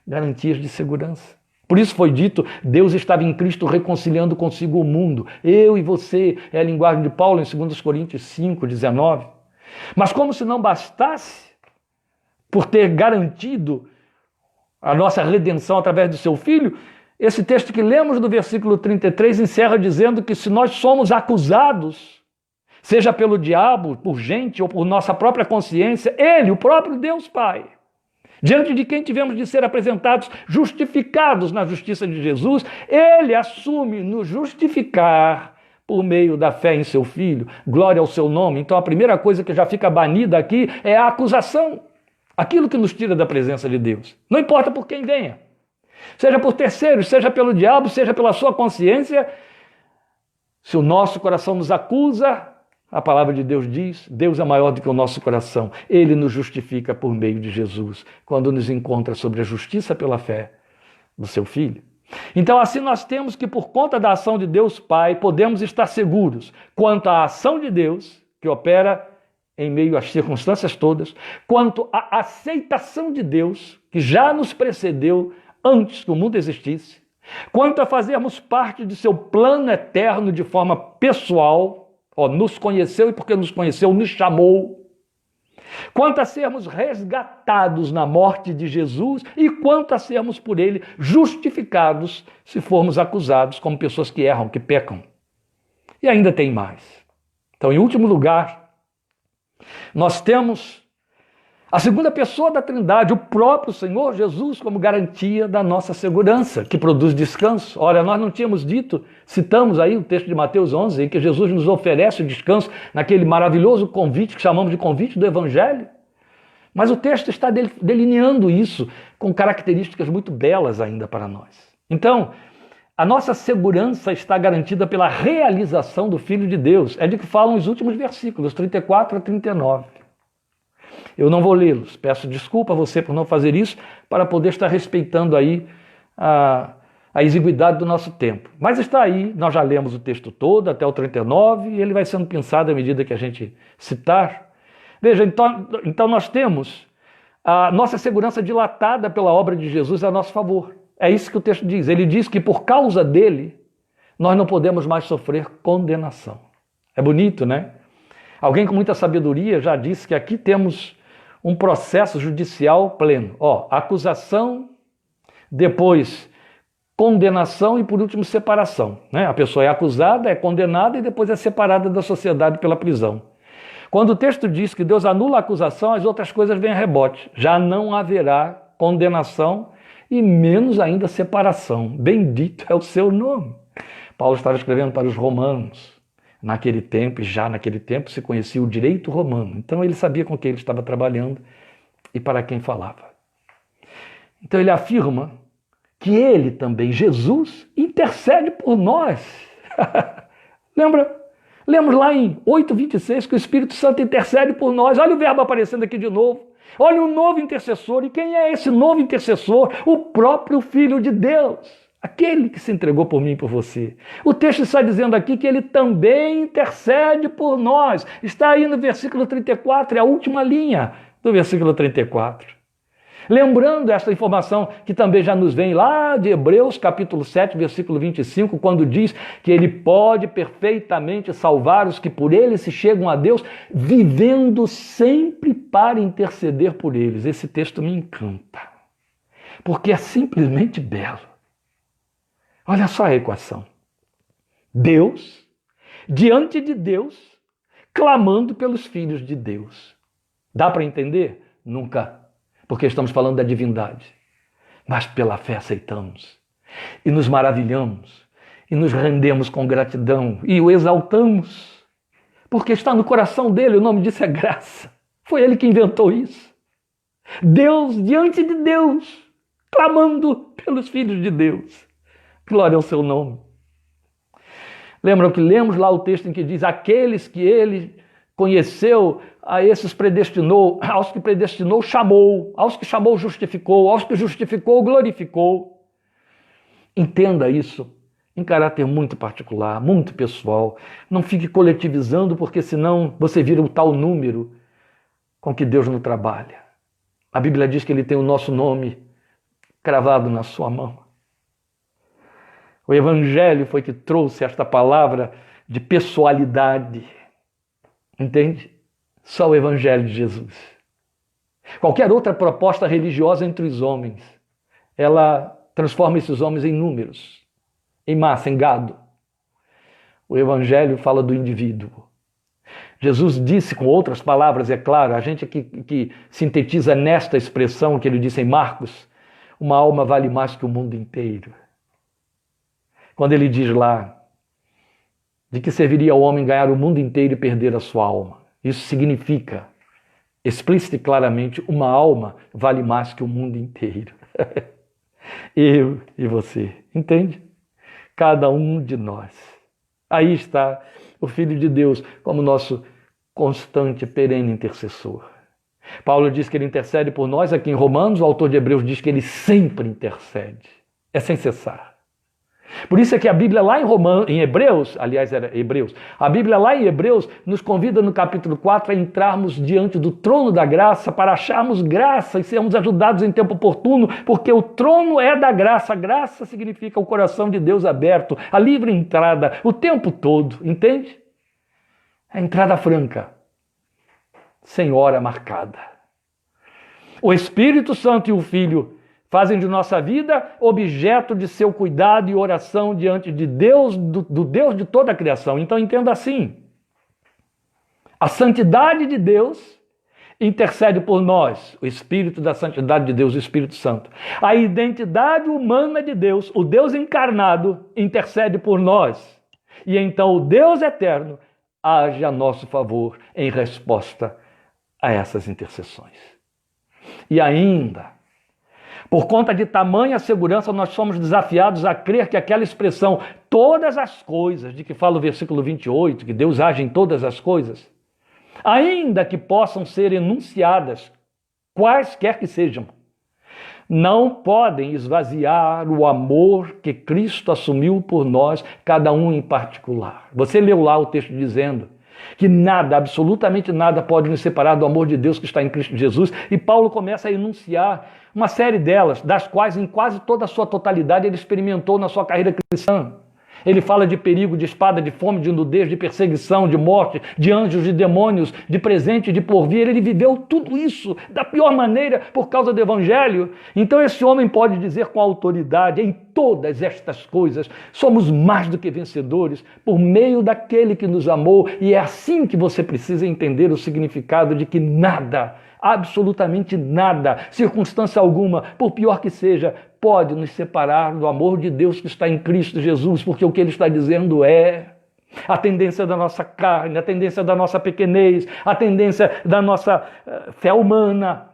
Garantias de segurança. Por isso foi dito, Deus estava em Cristo reconciliando consigo o mundo. Eu e você, é a linguagem de Paulo em 2 Coríntios 5, 19. Mas como se não bastasse, por ter garantido a nossa redenção através do seu Filho, esse texto que lemos do versículo 33 encerra dizendo que se nós somos acusados, seja pelo diabo, por gente ou por nossa própria consciência, Ele, o próprio Deus Pai, diante de quem tivemos de ser apresentados, justificados na justiça de Jesus, Ele assume nos justificar por meio da fé em seu Filho. Glória ao seu nome. Então a primeira coisa que já fica banida aqui é a acusação. Aquilo que nos tira da presença de Deus. Não importa por quem venha. Seja por terceiros, seja pelo diabo, seja pela sua consciência. Se o nosso coração nos acusa, a palavra de Deus diz, Deus é maior do que o nosso coração. Ele nos justifica por meio de Jesus, quando nos encontra sobre a justiça pela fé do seu Filho. Então assim nós temos que, por conta da ação de Deus Pai, podemos estar seguros quanto à ação de Deus, que opera em meio às circunstâncias todas, quanto à aceitação de Deus, que já nos precedeu antes que o mundo existisse, quanto a fazermos parte de seu plano eterno de forma pessoal, nos conheceu e porque nos conheceu, nos chamou. quanto a sermos resgatados na morte de Jesus e quanto a sermos por ele justificados se formos acusados como pessoas que erram, que pecam. E ainda tem mais. Então, em último lugar, nós temos a segunda pessoa da Trindade, o próprio Senhor Jesus, como garantia da nossa segurança, que produz descanso. Ora, nós não tínhamos dito, citamos aí o texto de Mateus 11, em que Jesus nos oferece o descanso naquele maravilhoso convite que chamamos de convite do Evangelho. Mas o texto está delineando isso com características muito belas ainda para nós. Então, a nossa segurança está garantida pela realização do Filho de Deus. É de que falam os últimos versículos, 34 a 39. Eu não vou lê-los, peço desculpa a você por não fazer isso, para poder estar respeitando aí a exiguidade do nosso tempo. Mas está aí, nós já lemos o texto todo, até o 39, e ele vai sendo pensado à medida que a gente citar. Veja, então nós temos a nossa segurança dilatada pela obra de Jesus a nosso favor. É isso que o texto diz. Ele diz que por causa dele, nós não podemos mais sofrer condenação. É bonito, né? Alguém com muita sabedoria já disse que aqui temos um processo judicial pleno. Acusação, depois condenação e, por último, separação. Né? A pessoa é acusada, é condenada e depois é separada da sociedade pela prisão. Quando o texto diz que Deus anula a acusação, as outras coisas vêm a rebote. Já não haverá condenação e menos ainda separação. Bendito é o seu nome. Paulo estava escrevendo para os romanos. Naquele tempo, e já naquele tempo, se conhecia o direito romano. Então ele sabia com quem ele estava trabalhando e para quem falava. Então ele afirma que ele também, Jesus, intercede por nós. Lembra? Lemos lá em 8:26 que o Espírito Santo intercede por nós. Olha o verbo aparecendo aqui de novo. Olha um novo intercessor. E quem é esse novo intercessor? O próprio Filho de Deus. Aquele que se entregou por mim e por você. O texto está dizendo aqui que ele também intercede por nós. Está aí no versículo 34, é a última linha do versículo 34. Lembrando esta informação que também já nos vem lá de Hebreus, capítulo 7, versículo 25, quando diz que ele pode perfeitamente salvar os que por ele se chegam a Deus, vivendo sempre para interceder por eles. Esse texto me encanta, porque é simplesmente belo. Olha só a equação. Deus, diante de Deus, clamando pelos filhos de Deus. Dá para entender? Nunca, porque estamos falando da divindade. Mas pela fé aceitamos. E nos maravilhamos. E nos rendemos com gratidão. E o exaltamos. Porque está no coração dele, o nome disso é graça. Foi ele que inventou isso. Deus, diante de Deus, clamando pelos filhos de Deus. Glória ao seu nome. Lembram que lemos lá o texto em que diz: aqueles que ele conheceu, a esses predestinou, aos que predestinou chamou, aos que chamou justificou, aos que justificou glorificou. Entenda isso em caráter muito particular, muito pessoal. Não fique coletivizando, porque senão você vira o tal número com que Deus não trabalha. A Bíblia diz que ele tem o nosso nome cravado na sua mão. O Evangelho foi que trouxe esta palavra de pessoalidade. Entende? Só o Evangelho de Jesus. Qualquer outra proposta religiosa entre os homens, ela transforma esses homens em números, em massa, em gado. O Evangelho fala do indivíduo. Jesus disse, com outras palavras, é claro, a gente que sintetiza nesta expressão que ele disse em Marcos, uma alma vale mais que o mundo inteiro. Quando ele diz lá, de que serviria ao homem ganhar o mundo inteiro e perder a sua alma. Isso significa, explícita e claramente, uma alma vale mais que o mundo inteiro. Eu e você, entende? Cada um de nós. Aí está o Filho de Deus como nosso constante, perene intercessor. Paulo diz que ele intercede por nós, aqui em Romanos, o autor de Hebreus diz que ele sempre intercede. É sem cessar. Por isso é que a Bíblia lá em Hebreus, aliás era Hebreus, a Bíblia lá em Hebreus nos convida no capítulo 4 a entrarmos diante do trono da graça para acharmos graça e sermos ajudados em tempo oportuno, porque o trono é da graça. A graça significa o coração de Deus aberto, a livre entrada o tempo todo, entende? A entrada franca. sem hora marcada. O Espírito Santo e o Filho fazem de nossa vida objeto de seu cuidado e oração diante de Deus, do Deus de toda a criação. Então entenda assim: a santidade de Deus intercede por nós, o Espírito da santidade de Deus, o Espírito Santo. A identidade humana de Deus, o Deus encarnado, intercede por nós. E então o Deus eterno age a nosso favor em resposta a essas intercessões. E ainda, por conta de tamanha segurança, nós somos desafiados a crer que aquela expressão, todas as coisas, de que fala o versículo 28, que Deus age em todas as coisas, ainda que possam ser enunciadas, quaisquer que sejam, não podem esvaziar o amor que Cristo assumiu por nós, cada um em particular. Você leu lá o texto dizendo que nada, absolutamente nada, pode nos separar do amor de Deus que está em Cristo Jesus, e Paulo começa a enunciar uma série delas, das quais em quase toda a sua totalidade ele experimentou na sua carreira cristã. Ele fala de perigo, de espada, de fome, de nudez, de perseguição, de morte, de anjos, de demônios, de presente, de porvir. Ele viveu tudo isso da pior maneira por causa do Evangelho. Então esse homem pode dizer com autoridade: em todas estas coisas somos mais do que vencedores por meio daquele que nos amou. E é assim que você precisa entender o significado de que nada, absolutamente nada, circunstância alguma, por pior que seja, pode nos separar do amor de Deus que está em Cristo Jesus, porque o que ele está dizendo é a tendência da nossa carne, a tendência da nossa pequenez, a tendência da nossa fé humana.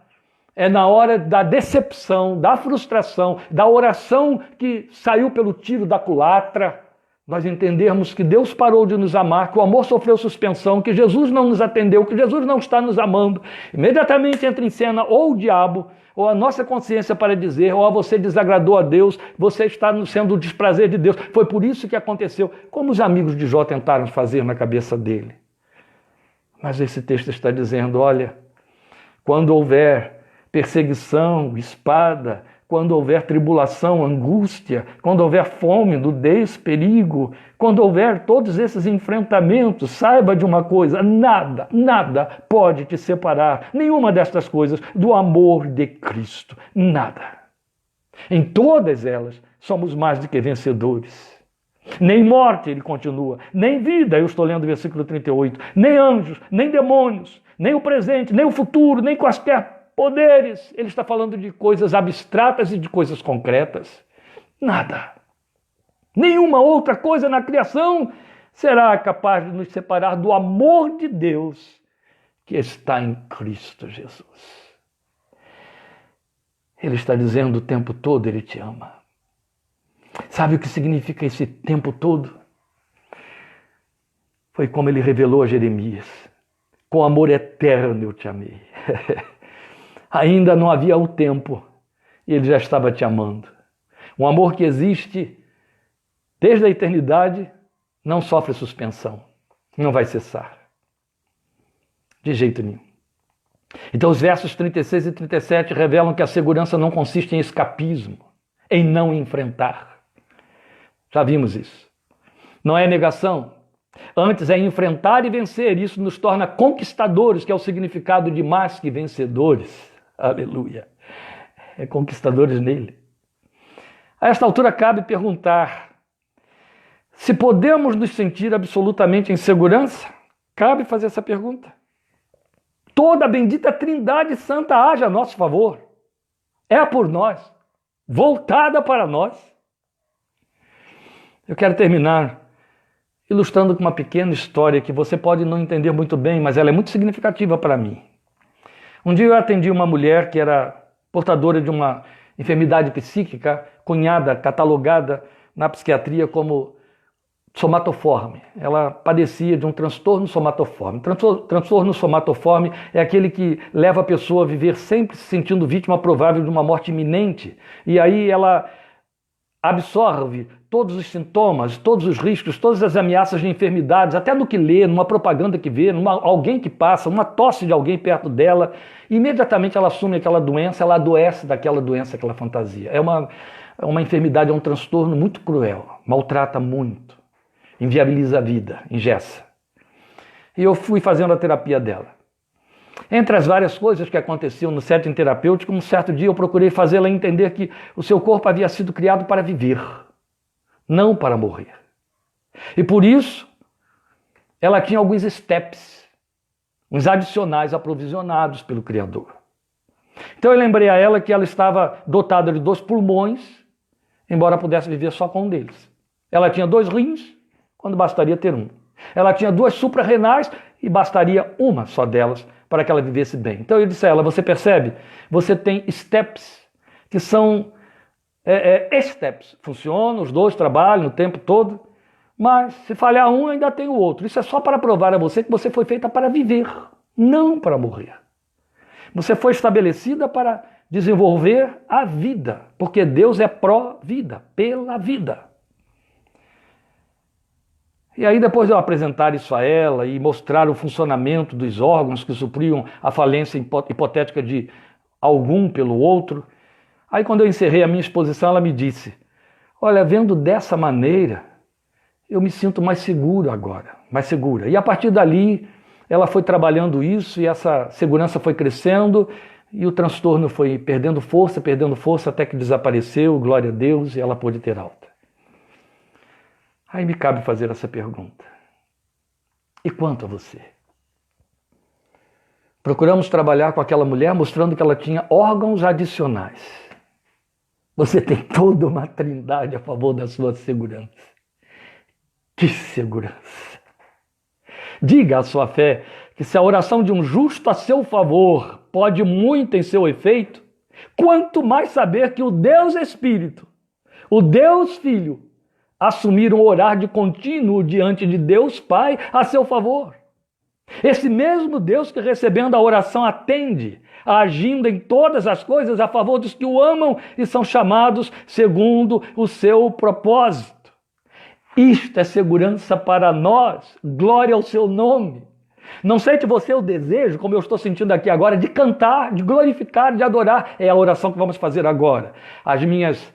É na hora da decepção, da frustração, da oração que saiu pelo tiro da culatra, nós entendermos que Deus parou de nos amar, que o amor sofreu suspensão, que Jesus não nos atendeu, que Jesus não está nos amando. Imediatamente entra em cena ou o diabo, ou a nossa consciência para dizer: ó, você desagradou a Deus, você está sendo o desprazer de Deus. Foi por isso que aconteceu, como os amigos de Jó tentaram fazer na cabeça dele. Mas esse texto está dizendo: olha, quando houver perseguição, espada, quando houver tribulação, angústia, quando houver fome, nudez, perigo, quando houver todos esses enfrentamentos, saiba de uma coisa: nada, nada pode te separar, nenhuma destas coisas, do amor de Cristo. Nada. Em todas elas, somos mais do que vencedores. Nem morte, ele continua, nem vida, eu estou lendo o versículo 38, nem anjos, nem demônios, nem o presente, nem o futuro, nem quaisquer poderes. Ele está falando de coisas abstratas e de coisas concretas. Nada. Nenhuma outra coisa na criação será capaz de nos separar do amor de Deus que está em Cristo Jesus. Ele está dizendo o tempo todo: ele te ama. Sabe o que significa esse tempo todo? Foi como ele revelou a Jeremias: com amor eterno eu te amei. Ainda não havia o tempo e ele já estava te amando. Um amor que existe desde a eternidade não sofre suspensão, não vai cessar. De jeito nenhum. Então os versos 36 e 37 revelam que a segurança não consiste em escapismo, em não enfrentar. Já vimos isso. Não é negação. Antes é enfrentar e vencer. Isso nos torna conquistadores, que é o significado de mais que vencedores. Aleluia. É conquistadores nele. A esta altura cabe perguntar se podemos nos sentir absolutamente em segurança. Cabe fazer essa pergunta. Toda a bendita Trindade Santa age a nosso favor. É por nós. Voltada para nós. Eu quero terminar ilustrando com uma pequena história que você pode não entender muito bem, mas ela é muito significativa para mim. Um dia eu atendi uma mulher que era portadora de uma enfermidade psíquica, cunhada, catalogada na psiquiatria como somatoforme. Ela padecia de um transtorno somatoforme. Transtorno somatoforme é aquele que leva a pessoa a viver sempre se sentindo vítima provável de uma morte iminente. E aí ela absorve todos os sintomas, todos os riscos, todas as ameaças de enfermidades, até no que lê, numa propaganda que vê, alguém que passa, uma tosse de alguém perto dela, e imediatamente ela assume aquela doença, ela adoece daquela doença que ela fantasia. É uma enfermidade, é um transtorno muito cruel, maltrata muito, inviabiliza a vida, engessa. E eu fui fazendo a terapia dela. Entre as várias coisas que aconteciam no setting terapêutico, um certo dia eu procurei fazê-la entender que o seu corpo havia sido criado para viver, não para morrer. E por isso, ela tinha alguns steps, uns adicionais aprovisionados pelo Criador. Então eu lembrei a ela que ela estava dotada de 2 pulmões, embora pudesse viver só com um deles. Ela tinha 2 rins, quando bastaria ter um. Ela tinha 2 suprarrenais e bastaria uma só delas para que ela vivesse bem. Então eu disse a ela, você percebe? Você tem steps, que são steps. Funcionam, os 2 trabalham o tempo todo, mas se falhar um, ainda tem o outro. Isso é só para provar a você que você foi feita para viver, não para morrer. Você foi estabelecida para desenvolver a vida, porque Deus é pró-vida, pela vida. E aí depois de eu apresentar isso a ela e mostrar o funcionamento dos órgãos que supriam a falência hipotética de algum pelo outro, aí quando eu encerrei a minha exposição, ela me disse, olha, vendo dessa maneira, eu me sinto mais seguro agora, mais segura. E a partir dali, ela foi trabalhando isso e essa segurança foi crescendo e o transtorno foi perdendo força até que desapareceu, glória a Deus, e ela pôde ter alta. Aí me cabe fazer essa pergunta. E quanto a você? Procuramos trabalhar com aquela mulher mostrando que ela tinha órgãos adicionais. Você tem toda uma trindade a favor da sua segurança. Que segurança! Diga à sua fé que se a oração de um justo a seu favor pode muito em seu efeito, quanto mais saber que o Deus Espírito, o Deus Filho, assumiram orar de contínuo diante de Deus Pai a seu favor. Esse mesmo Deus que recebendo a oração atende, agindo em todas as coisas a favor dos que o amam e são chamados segundo o seu propósito. Isto é segurança para nós, glória ao seu nome. Não sente você o desejo, como eu estou sentindo aqui agora, de cantar, de glorificar, de adorar? É a oração que vamos fazer agora. As minhas